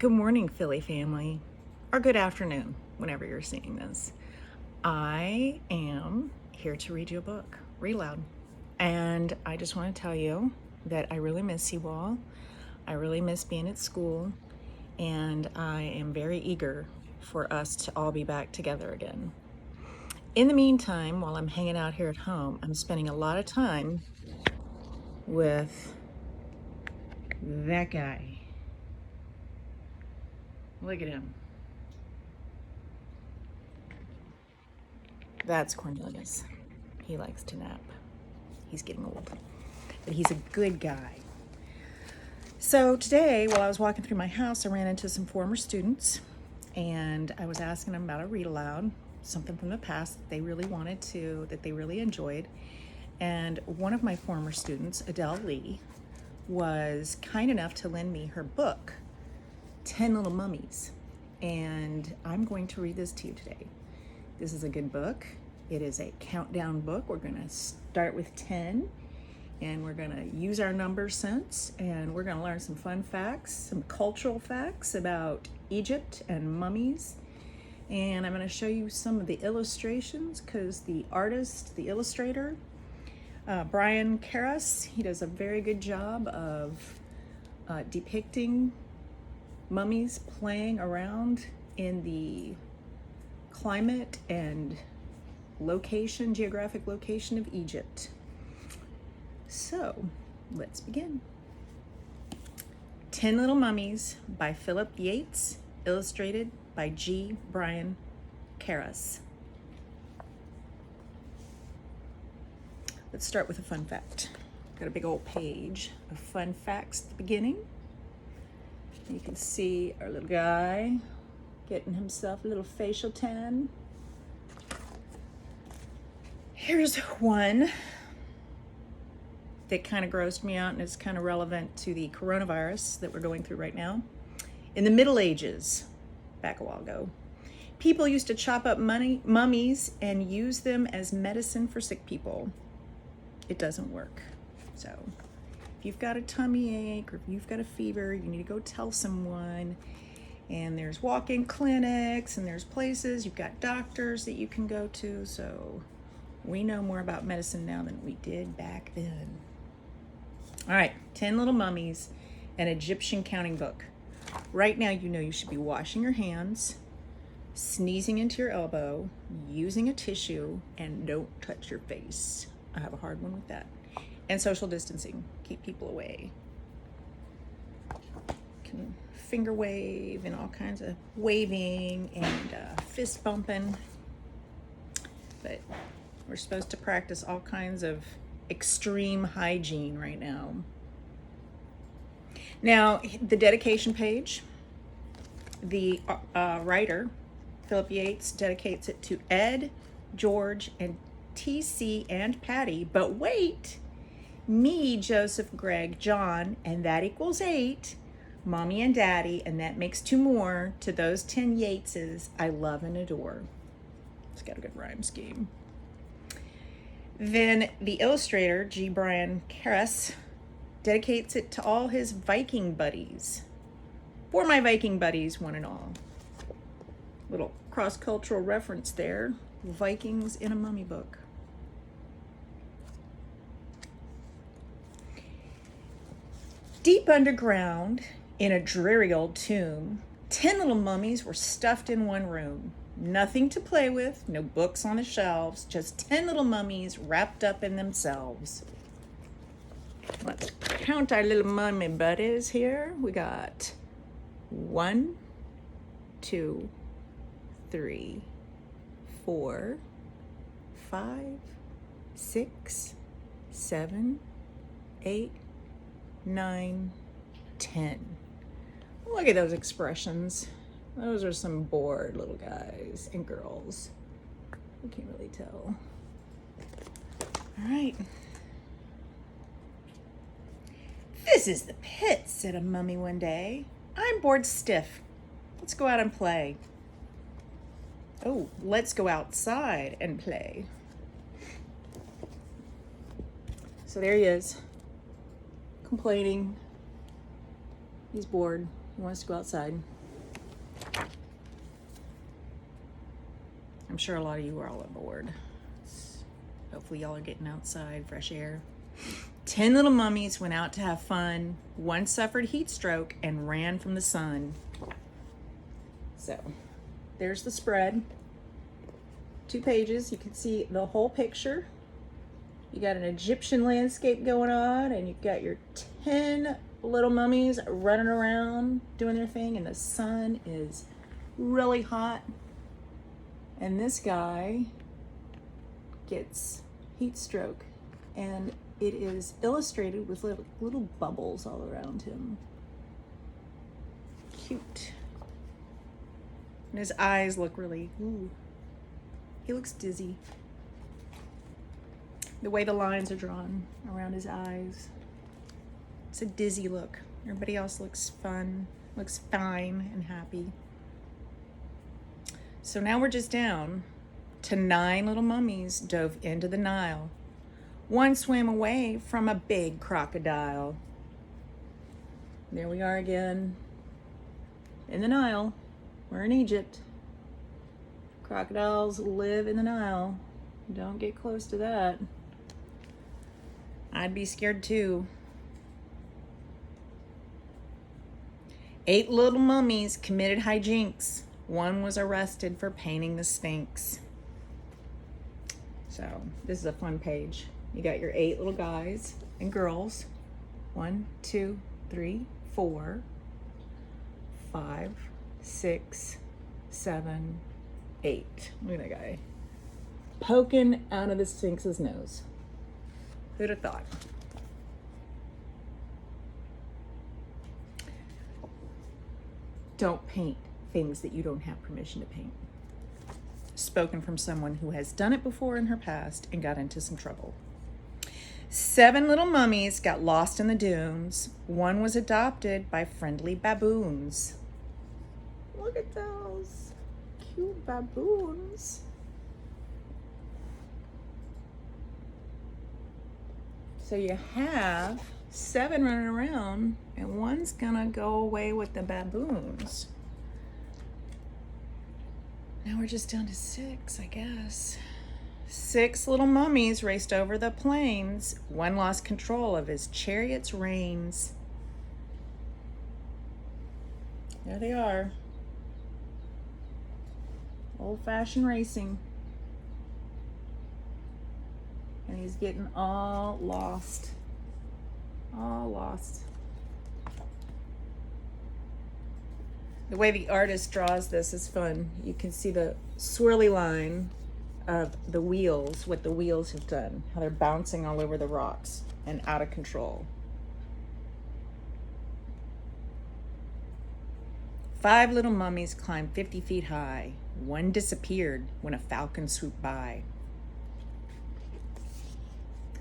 Good morning, Philly family, or good afternoon, whenever you're seeing this. I am here to read you a book, read loud. And I just want to tell you that I really miss you all. I really miss being at school, and I am very eager for us to all be back together again. In the meantime, while I'm hanging out here at home, I'm spending a lot of time with that guy. Look at him. That's Cornelius. He likes to nap. He's getting old, but he's a good guy. So today, while I was walking through my house, I ran into some former students, and I was asking them about a read aloud, something from the past that they really wanted to, that they really enjoyed. And one of my former students, Adele Lee, was kind enough to lend me her book, 10 Little Mummies. And I'm going to read this to you today. This is a good book. It is a countdown book. We're going to start with 10, and we're going to use our number sense, and we're going to learn some fun facts, some cultural facts about Egypt and mummies. And I'm going to show you some of the illustrations because the artist, the illustrator, Brian Karras, he does a very good job of depicting mummies playing around in the climate and location, geographic location of Egypt. So let's begin. 10 Little Mummies by Philip Yates, illustrated by G. Brian Karras. Let's start with a fun fact. Got a big old page of fun facts at the beginning. You can see our little guy getting himself a little facial tan. Here's one that kind of grossed me out, and it's kind of relevant to the coronavirus that we're going through right now. In the Middle Ages, back a while ago, people used to chop up mummies and use them as medicine for sick people. It doesn't work. So if you've got a tummy ache or if you've got a fever, you need to go tell someone. And there's walk-in clinics, and there's places, you've got doctors that you can go to. So we know more about medicine now than we did back then. All right, 10 Little Mummies, an Egyptian counting book. Right now, you know you should be washing your hands, sneezing into your elbow, using a tissue, and don't touch your face. I have a hard one with that. And social distancing, keep people away. Can finger wave and all kinds of waving and fist bumping. But we're supposed to practice all kinds of extreme hygiene right now. Now, the dedication page, the writer, Philip Yates, dedicates it to Ed, George, and TC and Patty. But wait, me, Joseph, Greg, John, and that equals 8. Mommy and Daddy, and that makes 2 more to those 10 Yateses I love and adore. It's got a good rhyme scheme. Then the illustrator, G. Brian Karras, dedicates it to all his Viking buddies. For my Viking buddies, one and all. Little cross-cultural reference there. Vikings in a mummy book. Deep underground, in a dreary old tomb, 10 little mummies were stuffed in one room. Nothing to play with, no books on the shelves, just 10 little mummies wrapped up in themselves. Let's count our little mummy buddies here. We got 1, 2, 3, 4, 5, 6, 7, 8, 9, 10. Look at those expressions. Those are some bored little guys and girls. You can't really tell. All right. This is the pit, said a mummy one day. I'm bored stiff. Let's go out and play. Oh, let's go outside and play. So there he is, complaining. He's bored. He wants to go outside. I'm sure a lot of you are all aboard. Hopefully y'all are getting outside, fresh air. 10 little mummies went out to have fun. One suffered heat stroke and ran from the sun. So there's the spread. 2 pages. You can see the whole picture. You got an Egyptian landscape going on, and you've got your 10 little mummies running around doing their thing, and the sun is really hot. And this guy gets heat stroke, and it is illustrated with little bubbles all around him. Cute. And his eyes look really, ooh, he looks dizzy. The way the lines are drawn around his eyes. It's a dizzy look. Everybody else looks fun, looks fine and happy. So now we're just down to 9 little mummies dove into the Nile. One swam away from a big crocodile. There we are again in the Nile. We're in Egypt. Crocodiles live in the Nile. Don't get close to that. I'd be scared too. 8 little mummies committed hijinks. One was arrested for painting the Sphinx. So this is a fun page. You got your 8 little guys and girls. 1, 2, 3, 4, 5, 6, 7, 8. Look at that guy poking out of the Sphinx's nose. Who'd have thought? Don't paint things that you don't have permission to paint. Spoken from someone who has done it before in her past and got into some trouble. 7 little mummies got lost in the dunes. One was adopted by friendly baboons. Look at those cute baboons. So you have 7 running around, and one's gonna go away with the baboons. Now we're just down to 6, I guess. 6 little mummies raced over the plains. One lost control of his chariot's reins. There they are. Old-fashioned racing. And he's getting all lost. All lost. The way the artist draws this is fun. You can see the swirly line of the wheels, what the wheels have done, how they're bouncing all over the rocks and out of control. 5 little mummies climbed 50 feet high. One disappeared when a falcon swooped by.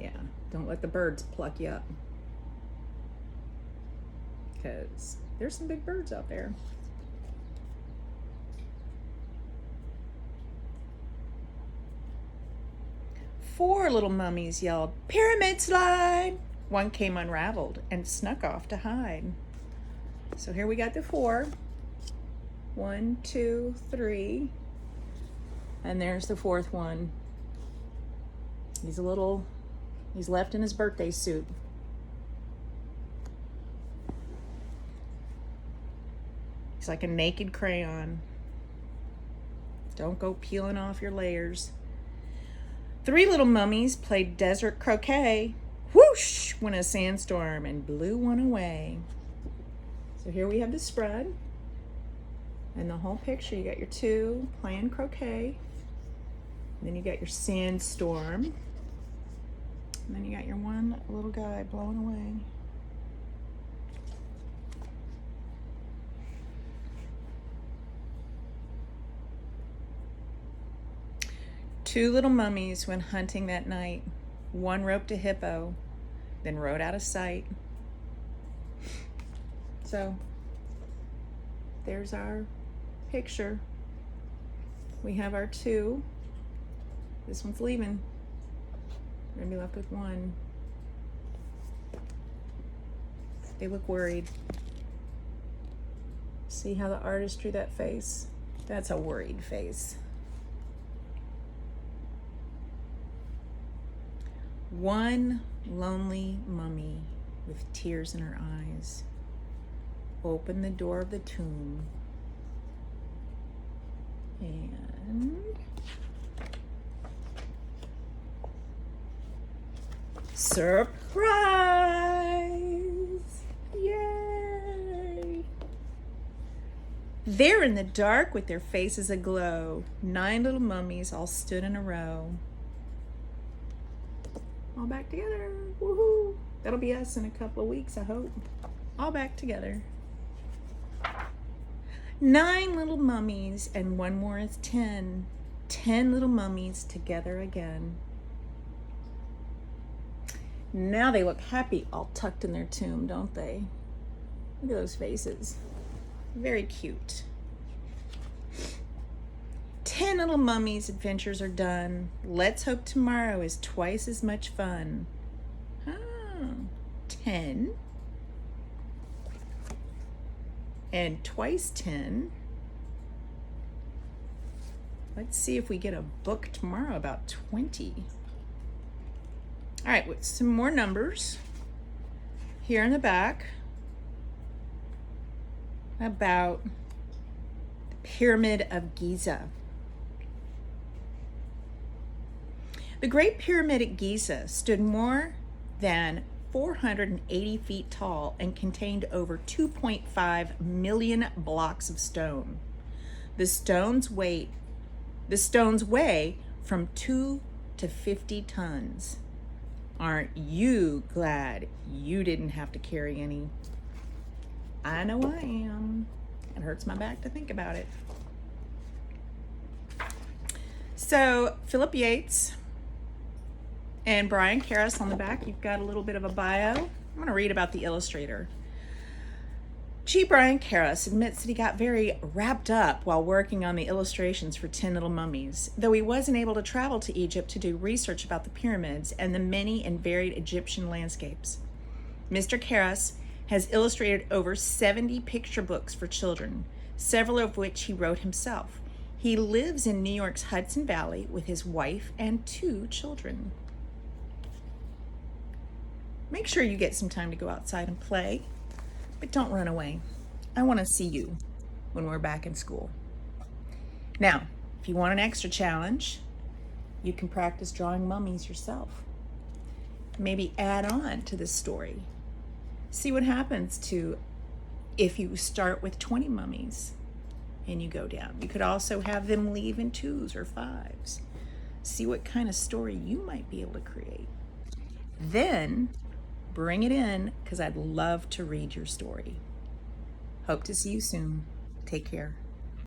Yeah, don't let the birds pluck you up, because there's some big birds out there. Four little mummies yelled, "Pyramid slide!" One came unraveled and snuck off to hide. So here we got the 4. 1, 2, 3. And there's the 4th one. He's left in his birthday suit. He's like a naked crayon. Don't go peeling off your layers. 3 little mummies played desert croquet. Whoosh went a sandstorm and blew one away. So here we have the spread. And the whole picture, you got your 2 playing croquet. And then you got your sandstorm. And then you got your 1 little guy blowing away. Two little mummies went hunting that night. One roped a hippo, then rode out of sight. So there's our picture. We have our 2. This one's leaving. We're gonna be left with 1. They look worried. See how the artist drew that face? That's a worried face. One lonely mummy with tears in her eyes opened the door of the tomb and surprise! Yay! There in the dark with their faces aglow, 9 little mummies all stood in a row. All back together. Woohoo! That'll be us in a couple of weeks, I hope. All back together. 9 little mummies, and one more is 10. 10 little mummies together again. Now they look happy, all tucked in their tomb, don't they? Look at those faces. Very cute. 10 little mummies' adventures are done. Let's hope tomorrow is twice as much fun. 10. And twice 10. Let's see if we get a book tomorrow about 20. All right, with some more numbers here in the back about the Pyramid of Giza. The Great Pyramid at Giza stood more than 480 feet tall and contained over 2.5 million blocks of stone. The stones weigh from 2 to 50 tons. Aren't you glad you didn't have to carry any? I know I am. It hurts my back to think about it. So Philip Yates and Brian Karras on the back, you've got a little bit of a bio. I'm going to read about the illustrator. G. Brian Karras admits that he got very wrapped up while working on the illustrations for 10 Little Mummies, though he wasn't able to travel to Egypt to do research about the pyramids and the many and varied Egyptian landscapes. Mr. Karras has illustrated over 70 picture books for children, several of which he wrote himself. He lives in New York's Hudson Valley with his wife and 2 children. Make sure you get some time to go outside and play, but don't run away. I want to see you when we're back in school. Now, if you want an extra challenge, you can practice drawing mummies yourself. Maybe add on to this story. See what happens if you start with 20 mummies and you go down. You could also have them leave in 2s or 5s. See what kind of story you might be able to create. Then bring it in, because I'd love to read your story. Hope to see you soon. Take care.